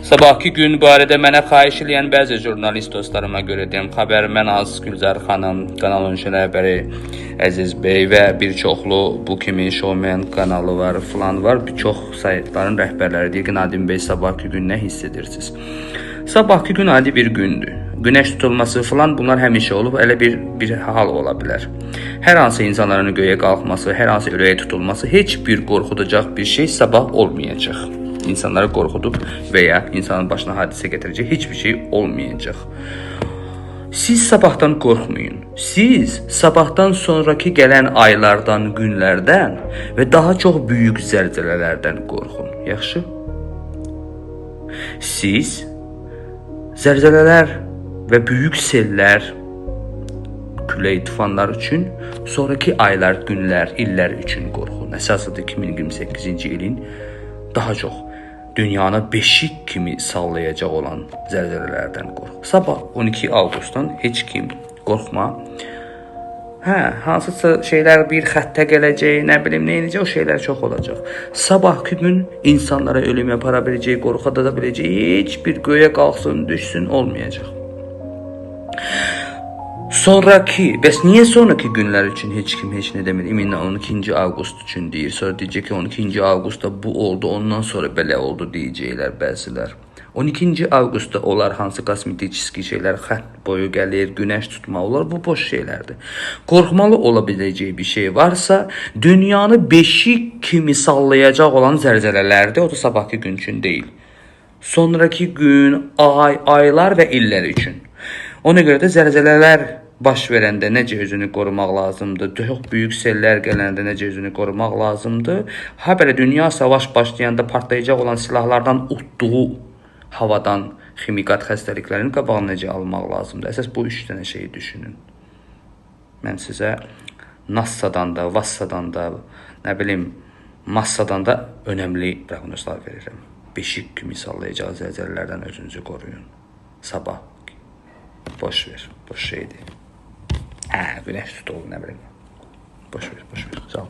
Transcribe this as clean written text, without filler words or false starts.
Sabahki gün barədə mənə xahiş edən bəzi jurnalist dostlarıma görə deyim, xəbərimən az Gülzar xanım, Kanal 13 rəhbəri Əziz bəy və bir çoxlu bu kimi showman kanalı var, falan var. Bir çox saytların rəhbərləri deyir ki, Nadim bəy sabahki gün nə hiss edirsiniz? Sabahki gün adi bir gündür. Günəş tutulması falan bunlar həmişə olub, elə bir hal ola bilər. Hər hansı insanların göyə qalxması, hər hansı ürəyə tutulması, heç bir qorxudacaq bir şey sabah olmayacaq. İnsanları qorxudub və ya insanın başına hadisə gətirəcək heç bir şey olmayacaq. Siz sabahdan qorxmayın. Siz sabahdan sonraki gələn aylardan, günlərdən və daha çox böyük zəlzələlərdən qorxun. Yaxşı? Siz zəlzələlər və böyük sellər, külək tufanlar üçün, sonraki aylar, günlər, illər üçün qorxun. Əsasıdır 2028-ci ilin daha çox dünyanı beşik kimi sallayacaq olan zəlzələlərdən qorx. Sabah 12 avqustdan heç kim qorxma. Hansısa şeylər bir xəttə gələcək, nə bilim, nə edəcək, o şeylər çox olacaq. Sabahki gün insanlara ölüm yapara biləcək, qorxada biləcək, heç bir göyə qalxsın, düşsün olmayacaq. Sonraki, bəs niyə sonraki günlər üçün heç kim heç nə demir? İminlə 12-ci avqust üçün deyir. Sonra deyəcək ki, 12-ci avqustda bu oldu, ondan sonra belə oldu deyəcəklər bəzilər. 12-ci avqustda olar hansı kosmetik şeylər, xətt boyu gəlir, günəş tutma olar, bu boş şeylərdir. Qorxmalı ola biləcək bir şey varsa, dünyanı beşik kimi sallayacaq olan zəlzələlərdir, o da sabahki gün üçün deyil. Sonraki gün, aylar və illər üçün. Ona görə də zəlzələlər baş verəndə necə özünü qorumaq lazımdır, çox böyük sellər gələndə necə özünü qorumaq lazımdır. Belə dünya savaş başlayanda partlayacaq olan silahlardan utduğu havadan ximikat xəstəliklərin qabağını necə almaq lazımdır. Əsas bu 3 dənə şeyi düşünün. Mən sizə NASA'dan da, VASSA'dan da, nə bilim, MASSA'dan da önəmli proqnozlar verirəm. Beşik kimi sallayacaq zəlzələlərdən özünüzü qoruyun. Sabah. Boş ver, boş şeydir. Günəş tutuldu, nə bilim. Boş ver, sağ ol.